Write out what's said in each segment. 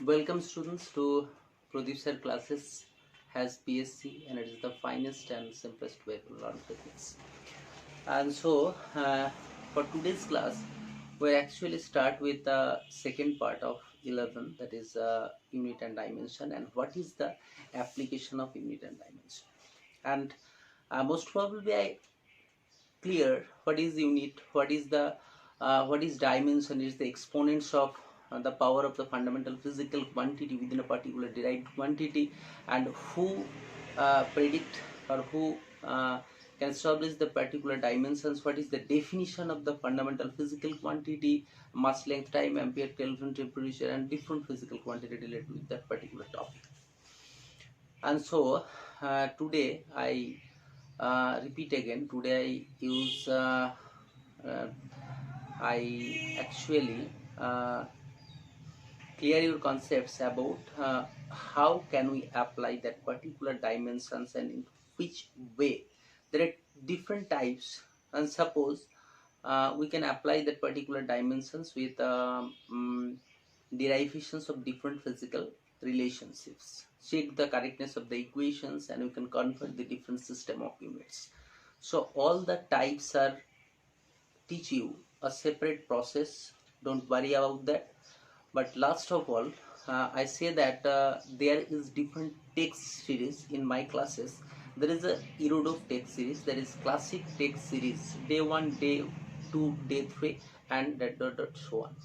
Welcome students to Pradeep sir classes has PSC, and it is the finest and simplest way to learn physics. And for today's class, we actually start with the second part of 11, that is unit and dimension, and what is the application of unit and dimension. And most probably I clear what is unit, what is dimension, is the exponents of the power of the fundamental physical quantity within a particular derived quantity, and who predict or who can establish the particular dimensions, what is the definition of the fundamental physical quantity, mass, length, time, ampere, Kelvin, temperature, and different physical quantity related with that particular topic. And today repeat again. Today I actually clear your concepts about how can we apply that particular dimensions and in which way. There are different types, and suppose we can apply that particular dimensions with derivations of different physical relationships, check the correctness of the equations, and we can convert the different system of units. So all the types are teach you a separate process, don't worry about that. But last of all, I say that there is different text series in my classes. There is a Erudov text series, there is classic text series, day 1, day 2, day 3, and so on.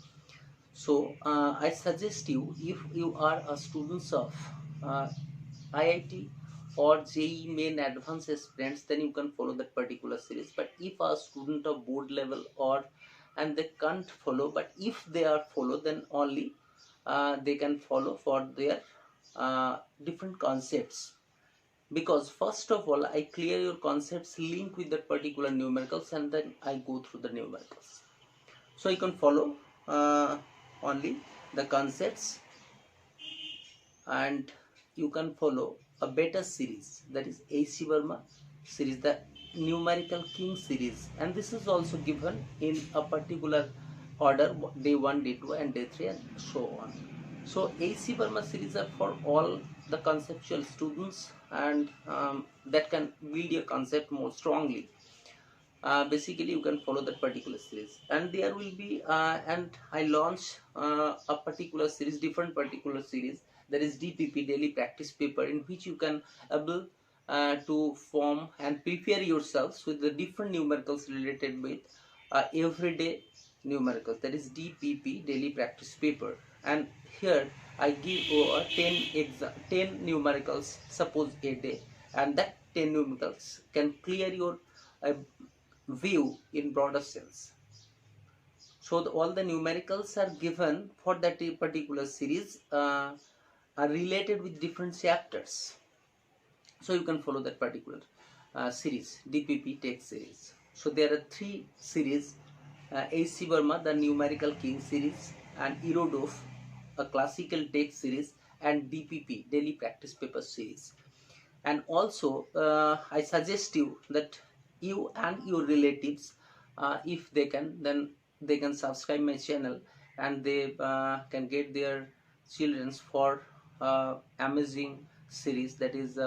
So I suggest you, if you are a students of uh, IIT or JEE main advanced aspirants, then you can follow that particular series. But if a student of board level or and they can't follow, but if they are follow, then only they can follow for their different concepts. Because first of all, I clear your concepts link with that particular numericals, and then I go through the numericals. So you can follow only the concepts, and you can follow a better series, that is A.C. Verma series, the numerical king series, and this is also given in a particular order, day 1, day 2, and day 3, and so on. So A.C. Verma series are for all the conceptual students, and that can build your concept more strongly. Basically you can follow that particular series, and there will be and I launch a particular series, different particular series, that is DPP, daily practice paper, in which you can able to form and prepare yourselves with the different numericals related with everyday numericals, that is DPP, daily practice paper. And here I give 10 numericals, suppose a day, and that 10 numericals can clear your uh, view in broader sense. So all the numericals are given for that particular series are related with different chapters. So you can follow that particular series, DPP text series. So there are 3 series, A.C. Verma, the numerical king series, and Erudov, a classical text series, and DPP, daily practice paper series. And also I suggest you that you and your relatives, if they can, then they can subscribe my channel, and they can get their children's for amazing series, that is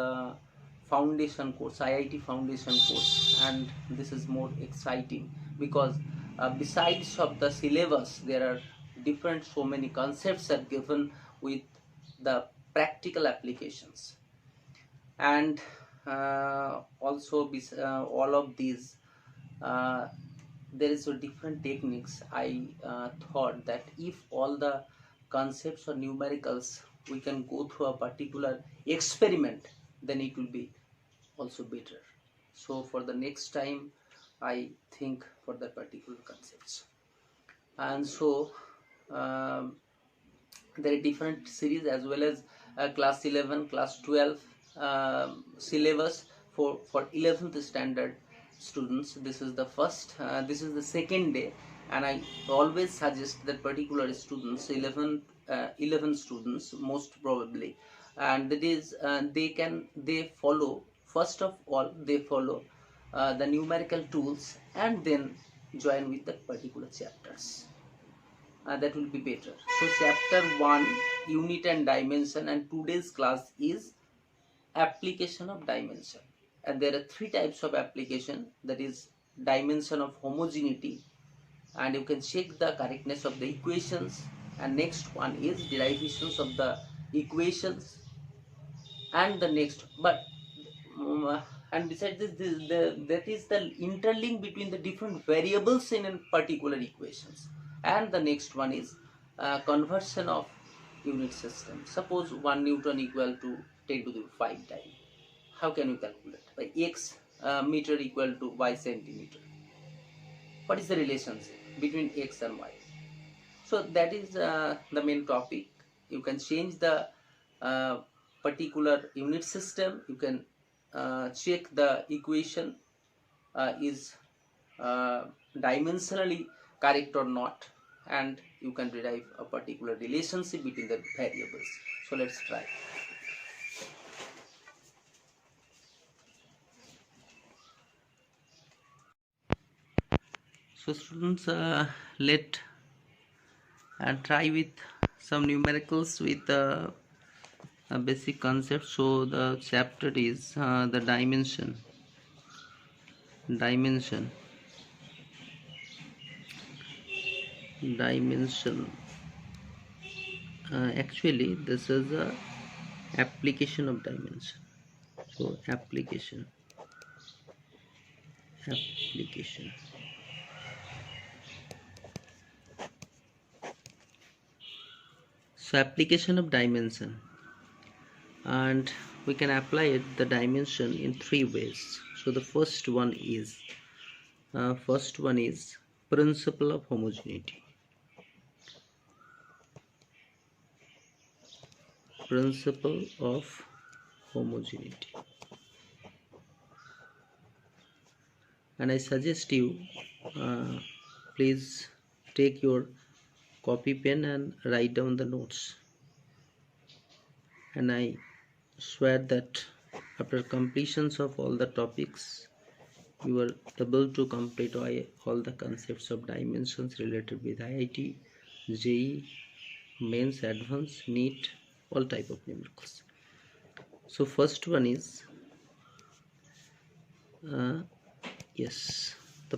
foundation course, IIT foundation course. And this is more exciting because besides of the syllabus, there are different, so many concepts are given with the practical applications. And also all of these, uh, there is a different techniques. I thought that if all the concepts or numericals we can go through a particular experiment, then it will be also better. So for the next time, I think for the particular concepts. And um, there are different series, as well as class 11, class 12 syllabus for 11th standard students. This is the first, this is the second day, and I always suggest that particular students, 11 students most probably, and that is they follow, first of all they follow the numerical tools, and then join with the particular chapters. that will be better. So chapter 1, unit and dimension, and today's class is application of dimension. And there are three types of application, that is dimension of homogeneity, and you can check the correctness of the equations, and next one is derivations of the equations, and the next and besides that is the interlink between the different variables in a particular equations. And the next one is conversion of unit system. Suppose 1 Newton equal to 10 to the 5 time. How can you calculate? By x meter equal to y centimeter. What is the relationship between x and y? So that is the main topic. You can change the particular unit system. You can check the equation is dimensionally correct or not, and you can derive a particular relationship between the variables. So let's try. So students, let try with some numericals with a basic concept. So the chapter is the dimension. Actually this is a application of dimension. So application. So application of dimension, and we can apply it the dimension in three ways. So the first one is principle of homogeneity. Principle of homogeneity. And I suggest you please take your copy pen and write down the notes. And I swear that after completions of all the topics, you are able to complete all the concepts of dimensions related with IIT, JEE, Mains, Advanced, NEET, all type of numericals. So first one is the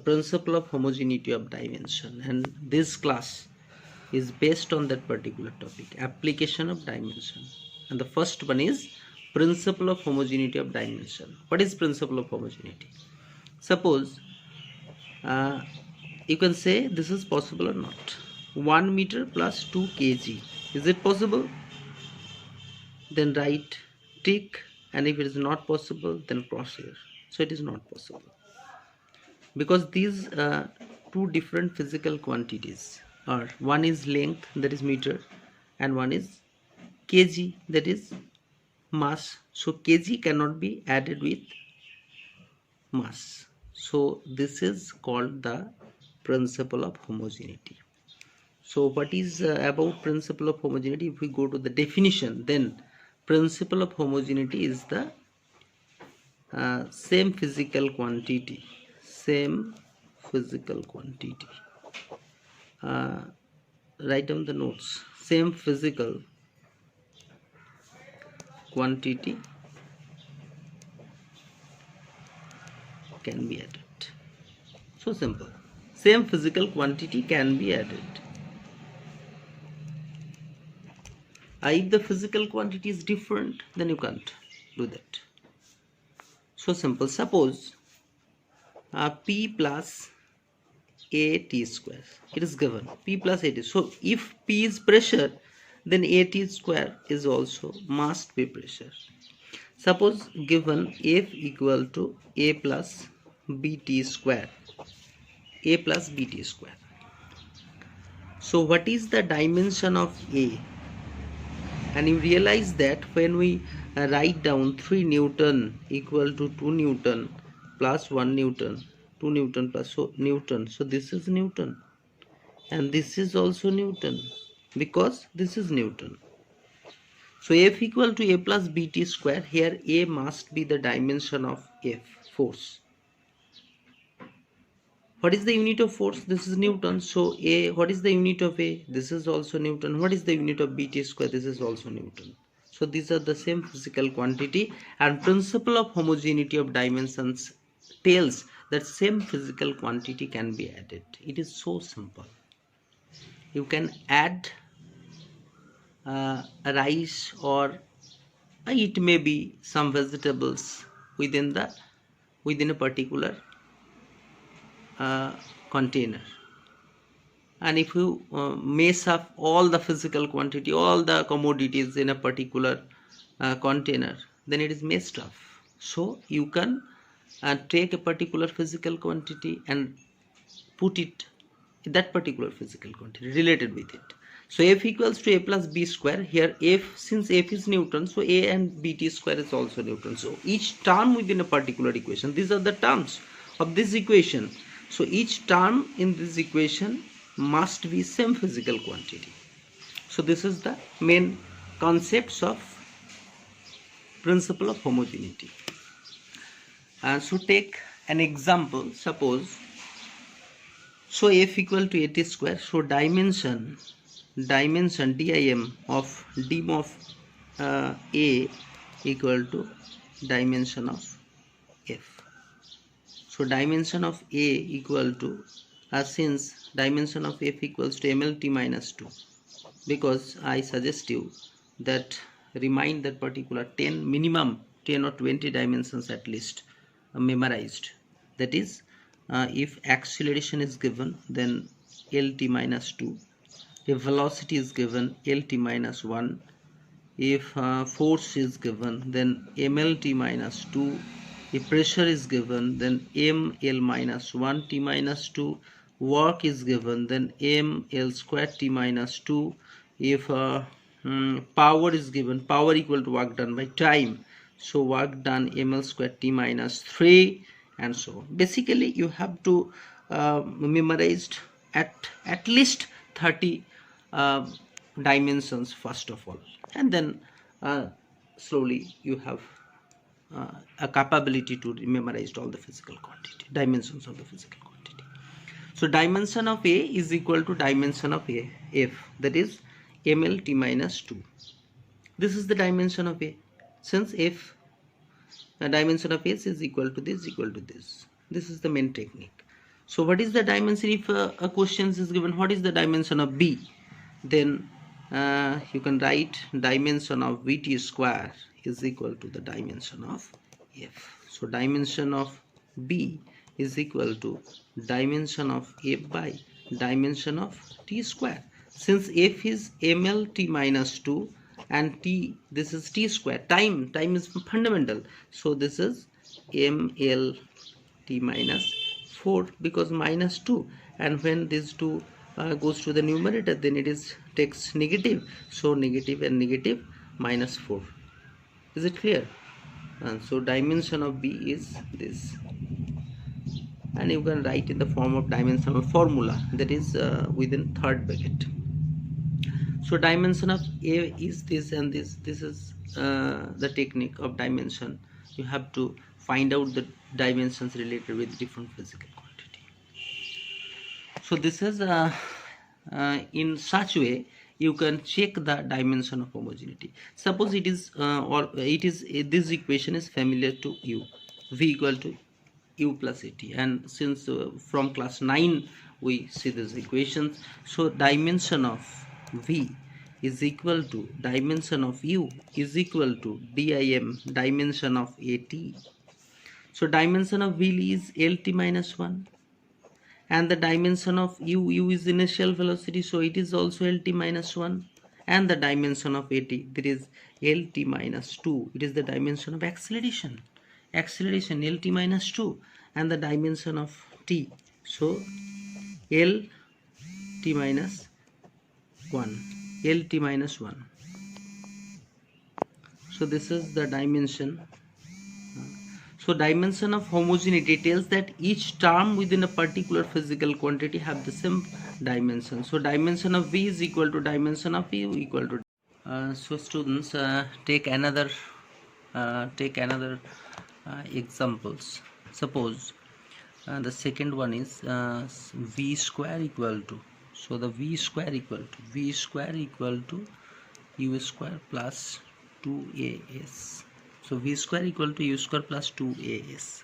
principle of homogeneity of dimension, and this class is based on that particular topic, application of dimension. And the first one is principle of homogeneity of dimension. What is principle of homogeneity? Suppose you can say this is possible or not. 1 meter plus 2 kg. Is it possible? Then write tick, and if it is not possible, then cross here. So it is not possible, because these two different physical quantities are, one is length, that is meter, and one is kg, that is mass. So kg cannot be added with mass. So this is called the principle of homogeneity. So what is about principle of homogeneity? If we go to the definition, then principle of homogeneity is the same physical quantity. Write down the notes. Same physical quantity can be added. So simple. Same physical quantity can be added. If the physical quantity is different, then you can't do that. So simple. Suppose P plus AT square. It is given P plus AT. So if P is pressure, then AT square is also must be pressure. Suppose given F equal to A plus BT square. A plus BT square. So what is the dimension of A? And you realize that when we write down 3 Newton equal to 2 Newton plus 1 Newton, 2 Newton plus Newton, so this is Newton, and this is also Newton, because this is Newton. So F equal to A plus BT square. Here A must be the dimension of F, force. What is the unit of force? This is Newton. So A, what is the unit of A? This is also Newton. What is the unit of BT square? This is also Newton. So these are the same physical quantity, and principle of homogeneity of dimensions tells that same physical quantity can be added. It is so simple. You can add a rice, or it may be some vegetables within a particular container, and if you mess up all the physical quantity, all the commodities in a particular container, then it is messed up. So you can take a particular physical quantity and put it in that particular physical quantity related with it. So F equals to A plus B square. Here F, since F is Newton, so A and BT square is also Newton. So each term within a particular equation, these are the terms of this equation. So each term in this equation must be same physical quantity. So this is the main concepts of principle of homogeneity. So take an example. Suppose, so F equal to AT square. So dimension dim of A equal to dimension of F. So dimension of A equal to, since dimension of F equals to MLT minus 2, because I suggest you that remind that particular 10, minimum 10 or 20 dimensions at least memorized. That is, if acceleration is given, then LT minus 2. If velocity is given, LT minus 1. If force is given, then MLT minus 2. If pressure is given, then ML minus 1 T minus 2. Work is given, then ML square T minus 2. If power is given, power equal to work done by time, so work done ML square T minus 3, and so on. Basically you have to memorized at least 30 dimensions first of all, and then slowly you have a capability to memorize all the physical quantity, dimensions of the physical quantity. So dimension of A is equal to dimension of A, F, that is MLT minus 2. This is the dimension of A, since F, dimension of S is equal to this, this is the main technique. So what is the dimension? If a question is given, what is the dimension of B, then you can write dimension of VT square is equal to the dimension of F. So dimension of B is equal to dimension of F by dimension of T square. Since F is MLT minus 2 and T, this is T square, time is fundamental, so this is MLT minus 4, because minus 2, and when this 2 goes to the numerator, then it is takes negative, so negative and negative minus 4. Is it clear? And so dimension of B is this, and you can write in the form of dimensional formula, that is within third bracket. So dimension of A is this, and this is the technique of dimension. You have to find out the dimensions related with different physical quantity. So this is in such way you can check the dimension of homogeneity. Suppose it is this equation is familiar to you, V equal to U plus AT, and since from class 9 we see these equations, so dimension of V is equal to dimension of U is equal to dim dimension of AT. So dimension of V is LT minus 1, and the dimension of U is initial velocity, so it is also LT minus 1, and the dimension of AT, that is LT minus 2, it is the dimension of acceleration LT minus 2, and the dimension of T, so LT minus 1. So this is the dimension. So dimension of homogeneity tells that each term within a particular physical quantity have the same dimension. So dimension of V is equal to dimension of U equal to. So students, take another examples. Suppose And the second one is v square equal to, so the v square equal to u square plus 2as. So v square equal to u square plus 2as,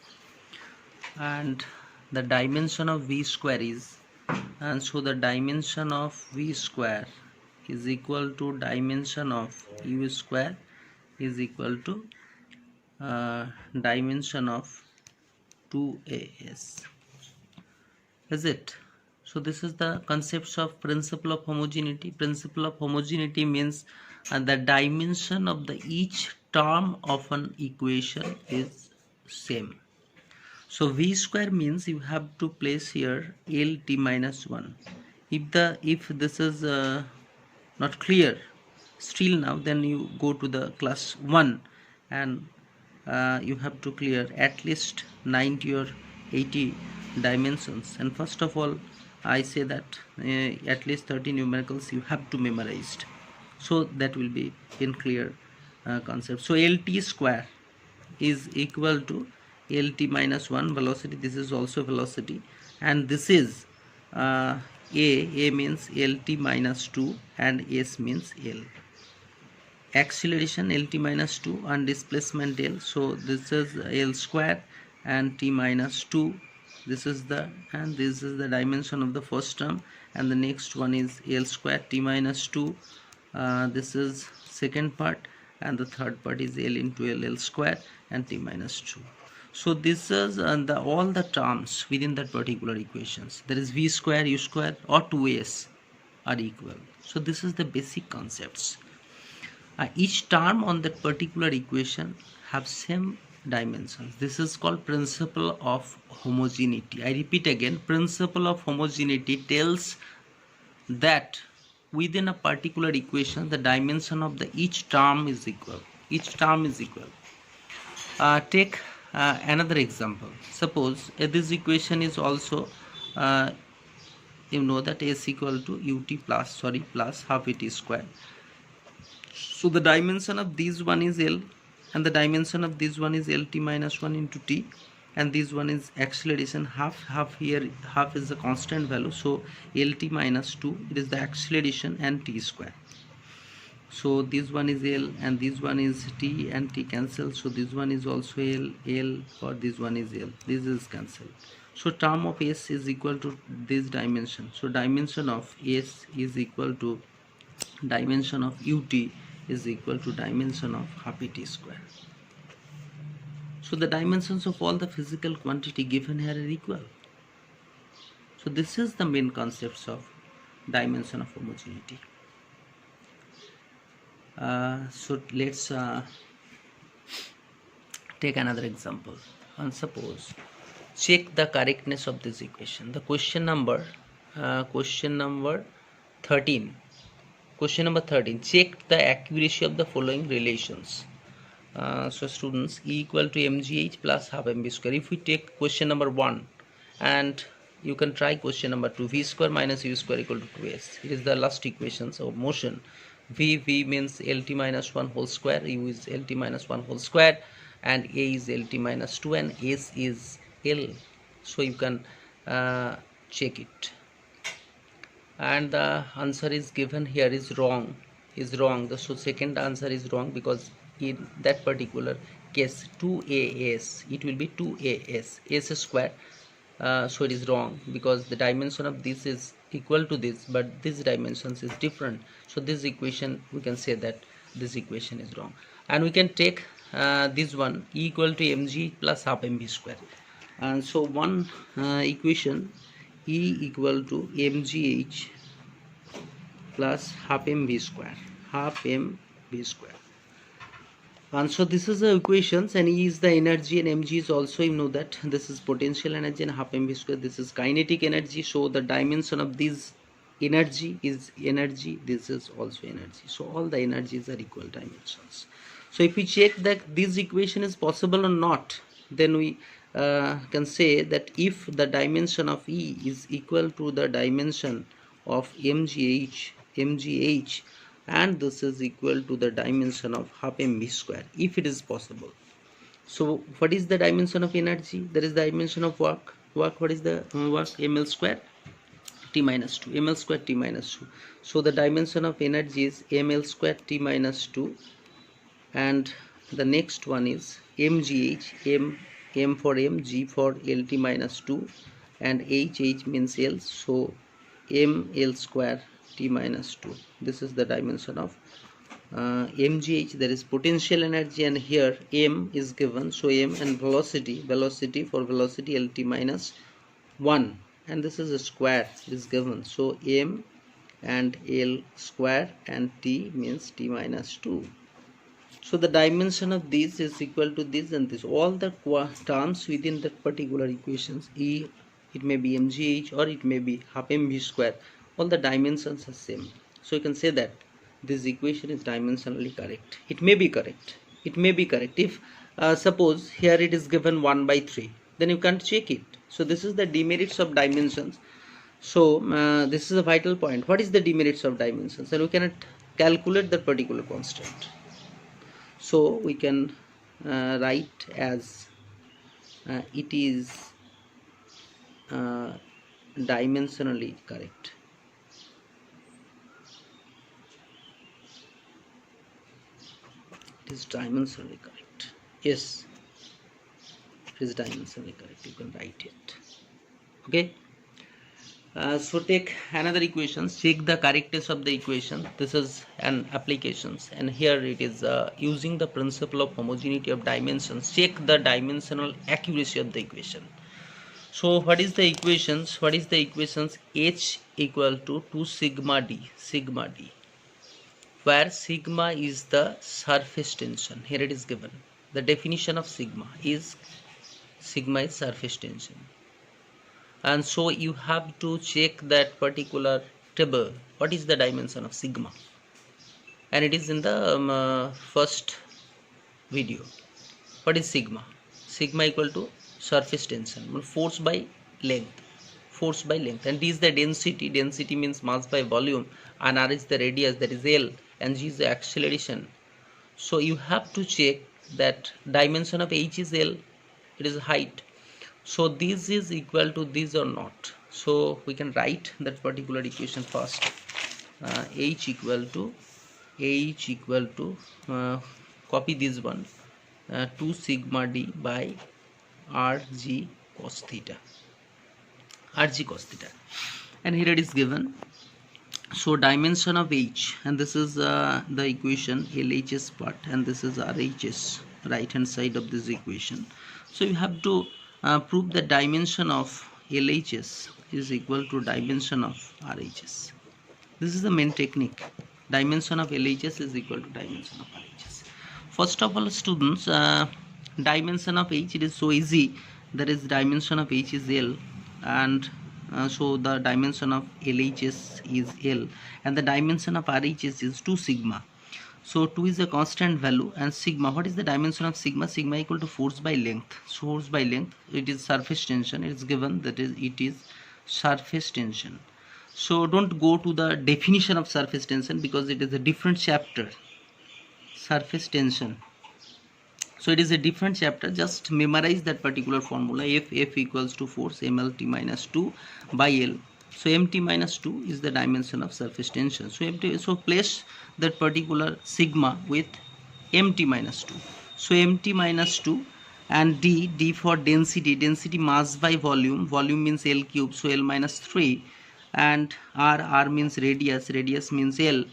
and the dimension of v square is, and so the dimension of v square is equal to dimension of u square is equal to dimension of 2as, is it? So this is the concepts of principle of homogeneity. Principle of homogeneity means the dimension of the each term of an equation is same. So v square means you have to place here lt minus 1. If this is not clear still now, then you go to the class 1 and you have to clear at least 90 or 80 dimensions. And first of all, I say that at least 30 numericals you have to memorize, so that will be in clear concept. So lt square is equal to lt minus 1 velocity. This is also velocity, and this is a means lt minus 2 and s means l. Acceleration lt minus 2 and displacement l, so this is l square and t minus 2. This is the dimension of the first term, and the next one is l square t minus 2. This is second part, and the third part is l into l square and t minus 2. So this is all the terms within that particular equations. There is v square, u square or 2s are equal. So this is the basic concepts. Each term on that particular equation have same dimensions. This is called principle of homogeneity. I repeat again, principle of homogeneity tells that within a particular equation the dimension of the each term is equal. Take another example. Suppose this equation is also you know that s equal to ut plus half at square. So the dimension of this one is L, and the dimension of this one is LT minus 1 into T, and this one is acceleration half here, half is the constant value, so LT minus 2, it is the acceleration, and T square. So this one is L and this one is T, and T cancel, so this one is also L or this one is L, this is cancelled. So term of S is equal to this dimension, so dimension of S is equal to dimension of ut is equal to dimension of half at square. So the dimensions of all the physical quantity given here are equal. So this is the main concepts of dimension of homogeneity. So let's take another example, and suppose check the correctness of this equation. The question number 13. Question number 13. Check the accuracy of the following relations. So students, E equal to mgh plus half mv square. If we take question number 1, and you can try question number 2, v square minus u square equal to 2s. It is the last equations of motion. V means lt minus 1 whole square, u is lt minus 1 whole square, and a is lt minus 2, and s is l. So you can check it. And the answer is given here is wrong. So second answer is wrong, because in that particular case 2as, it will be 2as, s square. So it is wrong, because the dimension of this is equal to this, but this dimensions is different. So this equation, we can say that this equation is wrong. And we can take this one, E equal to mg plus half mv square. And so one equation, E equal to mgh plus half mv square, and so this is the equations, and E is the energy and mg is also, you know that this is potential energy, and half mv square, this is kinetic energy. So the dimension of this energy is energy, this is also energy, so all the energies are equal dimensions. So if we check that this equation is possible or not, then we can say that if the dimension of E is equal to the dimension of mgh, and this is equal to the dimension of half mv square, if it is possible. So what is the dimension of energy? That is the dimension of work. work. What is the work? ml square t minus 2, ml square t minus 2. So the dimension of energy is ml square t minus 2, and the next one is mgh, m for m, g for lt minus 2, and h means l, so ml square t minus 2. This is the dimension of mgh, that is potential energy, and here m is given, so m, and velocity for velocity lt minus 1, and this is a square is given, so m and l square, and t means t minus 2. So the dimension of this is equal to this and this, all the terms within that particular equations, e, it may be mgh or it may be half mv square, all the dimensions are same. So you can say that this equation is dimensionally correct. It may be correct, if suppose here it is given 1 by 3, then you can't check it. So this is the demerits of dimensions. So this is a vital point. What is the demerits of dimensions? And we cannot calculate that particular constant. So we can write as it is dimensionally correct. It is dimensionally correct. Yes, it is dimensionally correct. You can write it. Okay. So take another equation, check the correctness of the equation. This is an applications, and here it is using the principle of homogeneity of dimensions, check the dimensional accuracy of the equation. So what is the equations? H equal to 2 sigma d, where sigma is the surface tension. Here it is given, the definition of sigma is surface tension. And so you have to check that particular table, what is the dimension of sigma, and it is in the first video. What is sigma? Sigma equal to surface tension, force by length, and D is the density means mass by volume, and R is the radius, that is L, and G is the acceleration. So you have to check that dimension of H is L, it is height. So this is equal to this or not. So we can write that particular equation first. H equal to copy this one, 2 sigma d by rg cos theta, and here it is given. So dimension of H, and this is the equation LHS part, and this is RHS, right hand side of this equation. So you have to prove the dimension of LHS is equal to dimension of RHS. This is the main technique. Dimension of LHS is equal to dimension of RHS. First of all, students, dimension of H, it is so easy. That is, dimension of H is L, and so the dimension of LHS is L, and the dimension of RHS is 2 sigma. So 2 is a constant value, and sigma, what is the dimension of sigma? Sigma equal to force by length. So force by length, it is surface tension. It is given, that is, it is surface tension. So don't go to the definition of surface tension, because it is a different chapter. Surface tension, so it is a different chapter. Just memorize that particular formula. F equals to force mlt minus 2 by L. So mt minus 2 is the dimension of surface tension. So place that particular sigma with mt minus 2. So mt minus 2, and d for density mass by volume means L cube, so L minus 3, and r means radius means L,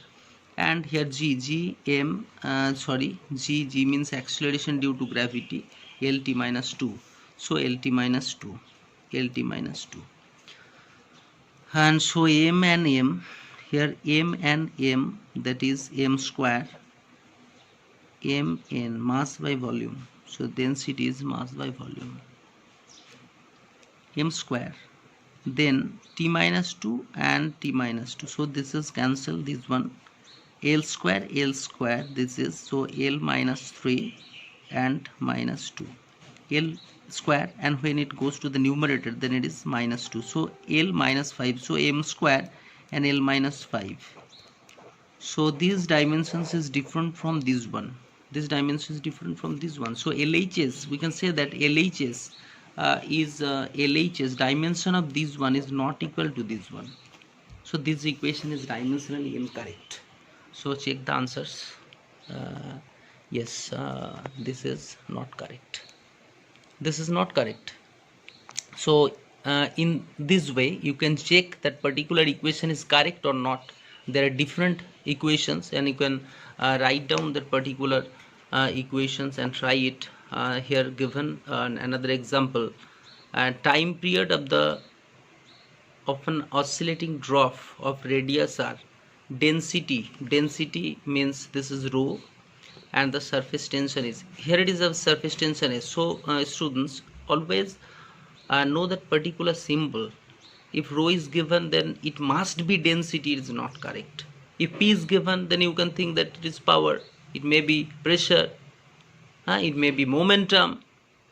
and here g means acceleration due to gravity, lt minus 2, so lt minus 2, and so m and m, here m and m, that is m square, m in mass by volume, so density is mass by volume, m square, then t minus 2 and t minus 2, so this is cancel, this one, L square, this is, so L minus 3 and minus 2, L square, and when it goes to the numerator, then it is minus 2, so L minus 5, so m square and L minus 5. So these dimensions is different from this one, so LHS, we can say that LHS is LHS, dimension of this one is not equal to this one. So this equation is dimensionally incorrect. So check the answers. Yes, this is not correct. This is not correct. So in this way you can check that particular equation is correct or not. There are different equations and you can write down that particular equations and try it. Here given another example, time period of an oscillating drop of radius r, density means this is rho, and the surface tension is, here it is a surface tension is. So students always know that particular symbol. If rho is given, then it must be density. It is not correct. If p is given, then you can think that it is power, it may be pressure, it may be momentum.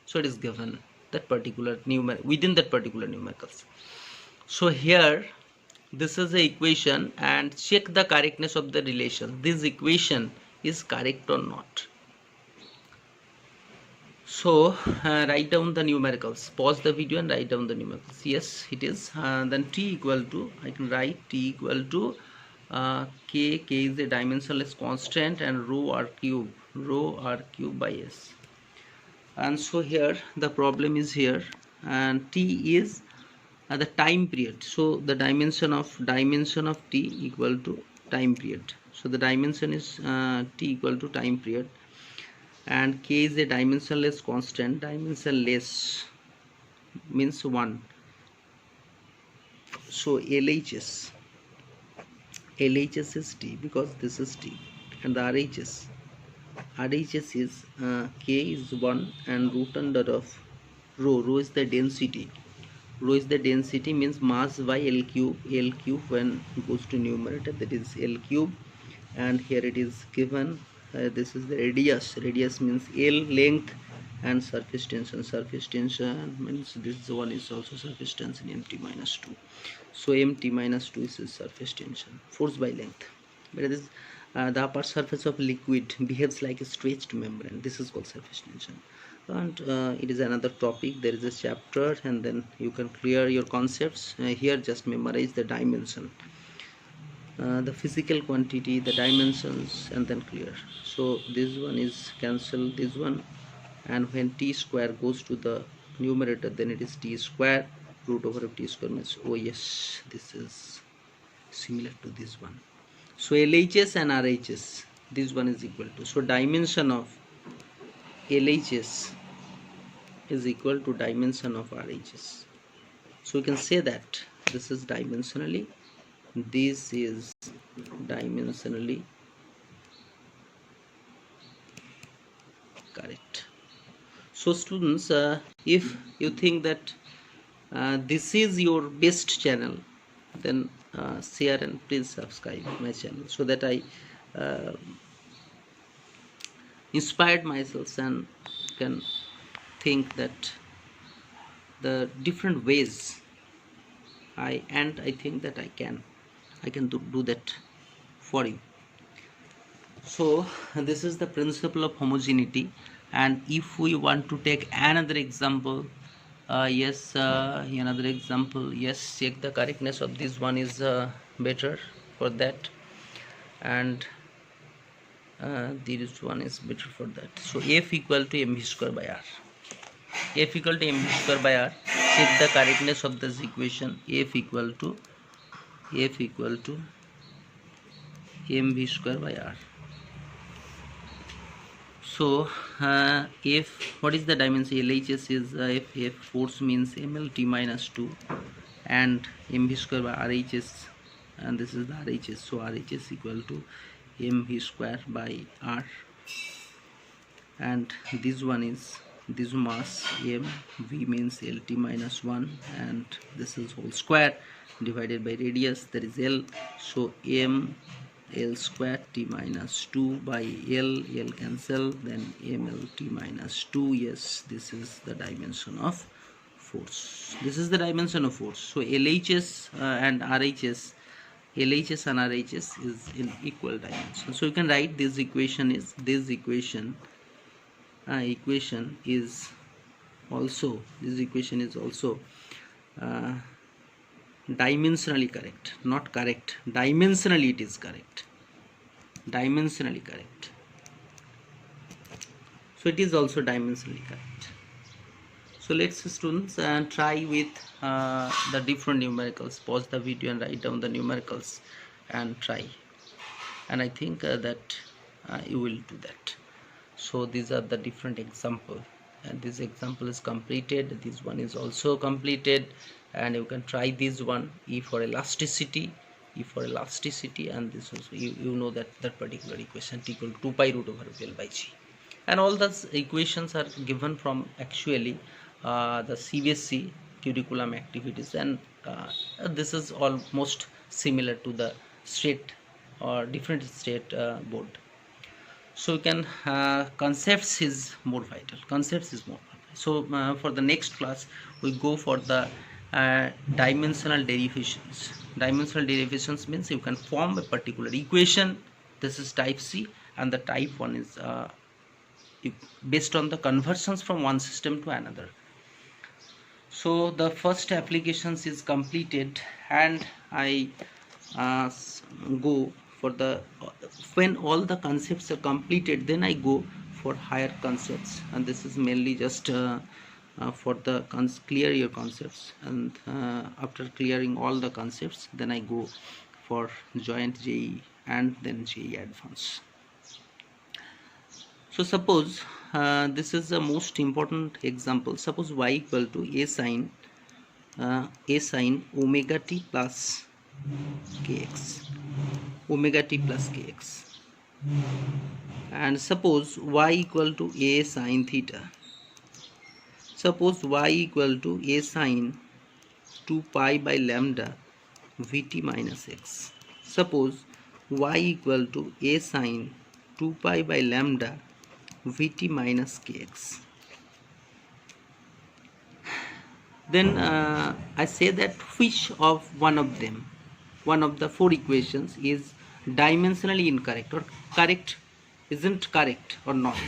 So it is given that particular within that particular numericals. So here this is the equation, and check the correctness of the relation. This equation is correct or not. So write down the numericals. Pause the video and write down the numericals. Yes, it is. Then t equal to, I can write t equal to k is a dimensionless constant, and rho r cube by s. And so here the problem is here, and t is the time period. So the dimension of t equal to time period. So the dimension is t equal to time period, and k is a dimensionless constant. Dimensionless means 1. So LHS is t, because this is t, and the RHS is k is 1 and root under of rho is the density. Rho is the density, means mass by L cube when it goes to numerator, that is L cube. And here it is given, this is the radius means L, length, and surface tension means this one is also surface tension, mt minus 2. So mt minus 2 is surface tension, force by length. But it is the upper surface of liquid behaves like a stretched membrane. This is called surface tension. And it is another topic. There is a chapter, and then you can clear your concepts. Here just memorize the dimension, the physical quantity, the dimensions, and then clear. So this one is cancel this one, and when t square goes to the numerator, then it is t square root over of t square means, oh yes, this is similar to this one. So LHS and RHS, this one is equal to, so dimension of LHS is equal to dimension of RHS. So we can say that this is dimensionally, this is dimensionally correct. So students, if you think that this is your best channel, then share and please subscribe my channel, so that I inspired myself and can think that the different ways I think that I can do that for you. So this is the principle of homogeneity. And if we want to take another example, another example, yes, check the correctness of this one is better for that, and this one is better for that. So F equal to mv square by r. F equal to mv square by r. Check the correctness of this equation. F equal to mv square by r. So what is the dimension? LHS is F force means mlt minus 2, and mv square by RHS, and this is the RHS. So RHS equal to mv square by r, and this one is this mass m, v means lt minus 1, and this is whole square divided by radius, that is l. So m L square t minus 2 by L cancel, then mlt minus 2. Yes, this is the dimension of force. This is the dimension of force. So LHS and RHS is in equal dimension. So you can write this equation is also, this equation is also uh, dimensionally correct, not correct, dimensionally it is correct, dimensionally correct. So it is also dimensionally correct. So let's students try with the different numericals. Pause the video and write down the numericals and try, and I think that you will do that. So these are the different example, and this example is completed, this one is also completed, and you can try this one. E for elasticity, and this also you know that particular equation t equal to 2 pi root over L by G, and all those equations are given from actually the CBSE curriculum activities, and this is almost similar to the state or different state board. So you can concepts is more vital, so for the next class we go for the dimensional derivations means you can form a particular equation. This is type C, and the type 1 is based on the conversions from one system to another. So the first applications is completed, and I go for the when all the concepts are completed, then I go for higher concepts, and this is mainly just for the clear your concepts, and after clearing all the concepts, then I go for joint JEE and then JEE advanced. So suppose this is the most important example. Suppose y equal to a sine omega t plus kx, and suppose y equal to a sine theta. Suppose y equal to a sine 2 pi by lambda vt minus x. Suppose y equal to a sine 2 pi by lambda vt minus kx. Then I say that which of one of them, one of the four equations is dimensionally incorrect or correct, isn't correct or not.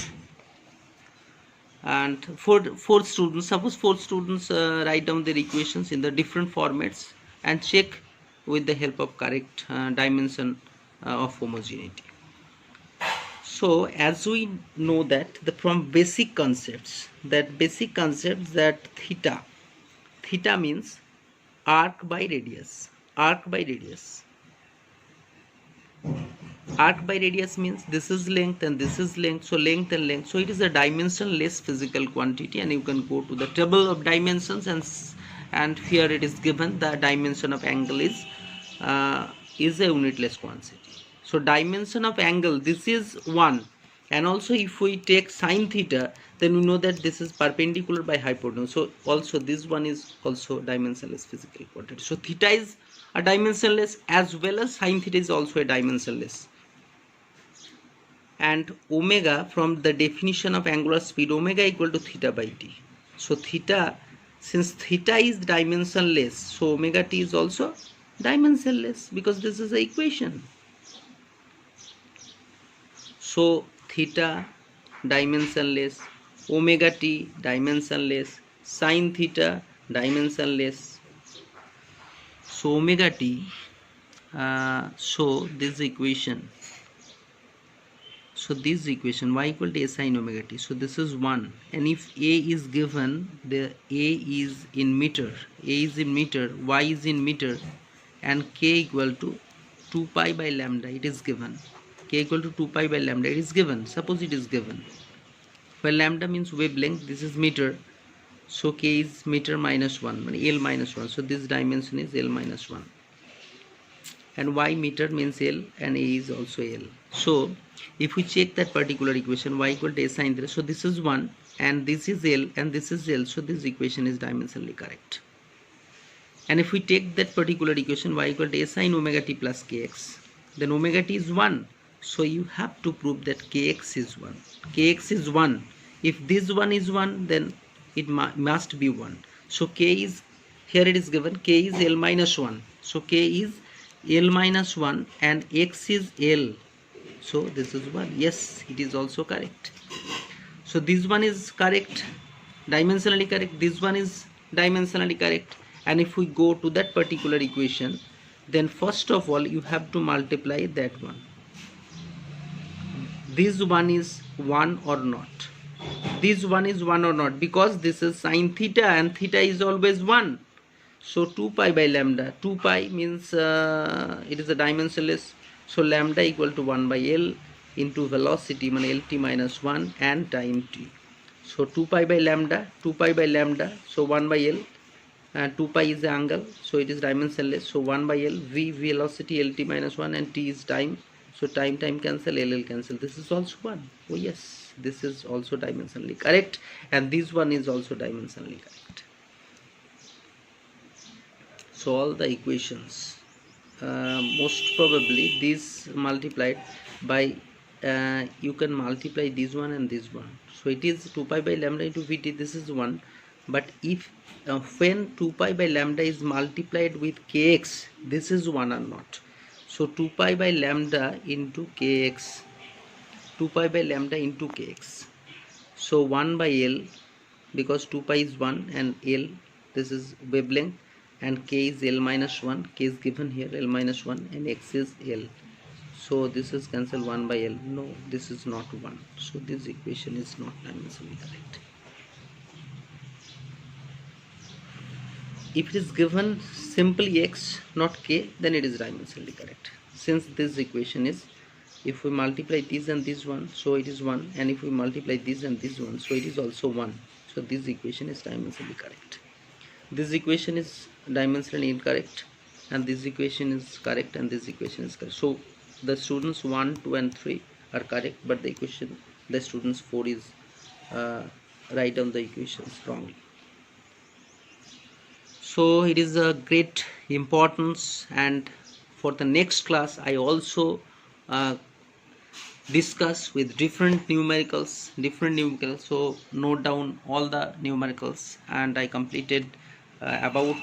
And for students, suppose 4 students write down their equations in the different formats and check with the help of correct dimension of homogeneity. So as we know that from basic concepts that theta means arc by radius. Arc by radius means this is length and this is length, so length and length, so it is a dimensionless physical quantity, and you can go to the table of dimensions, and here it is given the dimension of angle is a unitless quantity. So dimension of angle, this is 1, and also if we take sine theta, then we know that this is perpendicular by hypotenuse, so also this one is also dimensionless physical quantity. So theta is a dimensionless as well as sine theta is also a dimensionless. And omega, from the definition of angular speed, omega equal to theta by t. So theta, since theta is dimensionless, so omega t is also dimensionless because this is the equation. So theta dimensionless, omega t dimensionless, sine theta dimensionless. So omega t, so this equation, y equal to a sine omega t, so this is 1, and if a is given, the a is in meter, y is in meter, and k equal to 2 pi by lambda, it is given. K equal to 2 pi by lambda, it is given. Suppose it is given, where lambda means wavelength, this is meter, so k is meter minus 1, L minus 1, so this dimension is L minus 1, and y meter means L, and a is also L. So if we check that particular equation, y equal to a sine theta, so this is 1 and this is L and this is L, so this equation is dimensionally correct. And if we take that particular equation, y equal to a sine omega t plus kx, then omega t is 1, so you have to prove that kx is 1. Kx is 1. If this one is 1, then it must be 1. So k is, here it is given, k is L minus 1. So k is L minus 1 and x is L. So this is 1. Yes, it is also correct. So this one is correct. dimensionally correct, this one is dimensionally correct. And if we go to that particular equation, then first of all you have to multiply that one. This one is 1 or not, this one is 1 or not, because this is sine theta and theta is always 1. So 2 pi by lambda, 2 pi means it is a dimensionless, so lambda equal to 1 by L into velocity lt minus 1 and time t. So 2 pi by lambda, 2 pi by lambda, so 1 by L, 2 pi is the angle, so it is dimensionless, so 1 by L, v velocity lt minus 1 and t is time, so time cancel, L cancel, this is also 1. Oh yes, this is also dimensionally correct, and this one is also dimensionally correct. So all the equations, most probably this multiplied by you can multiply this one and this one, so it is 2 pi by lambda into Vt, this is 1. But if when 2 pi by lambda is multiplied with kx, this is 1 or not, so 2 pi by lambda into kx, 2 pi by lambda into kx, so 1 by L, because 2 pi is 1 and L, this is wavelength, and k is L minus 1, k is given here L minus 1, and x is L, so this is cancel 1 by L, no, this is not 1, so this equation is not dimensionally correct. If it is given simply x not k, then it is dimensionally correct, since this equation is, if we multiply this and this one, so it is 1, and if we multiply this and this one, so it is also 1, so this equation is dimensionally correct. This equation is dimensionally incorrect, and this equation is correct, and this equation is correct. So the students 1, 2 and 3 are correct, but the equation, the students 4 is write down the equations wrongly. So it is a great importance, and for the next class I also discuss with different numericals, so note down all the numericals, and I completed about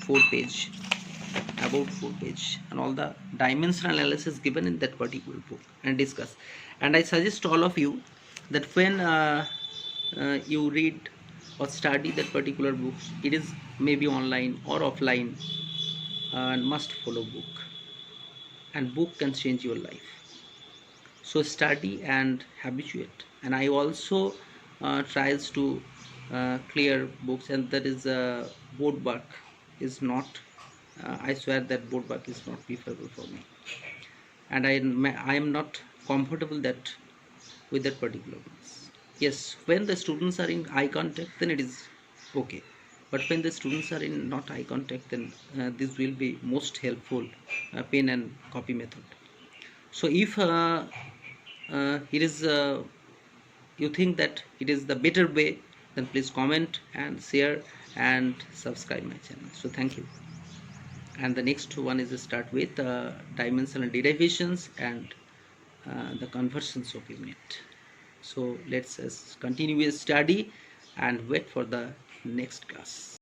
4 page, and all the dimensional analysis given in that particular book and discuss. And I suggest all of you that when you read or study that particular books, it is maybe online or offline, and must follow book, and book can change your life. So study and habituate. And I also tries to clear books, and that is board work is not, I swear that board work is not preferable for me, and I am not comfortable that with that particular class. Yes, when the students are in eye contact, then it is okay, but when the students are in not eye contact, then this will be most helpful, pen and copy method. So if it is you think that it is the better way, then please comment and share and subscribe my channel. So thank you. And the next one is to start with dimensional derivations and the conversions of unit. So let's continue with study and wait for the next class.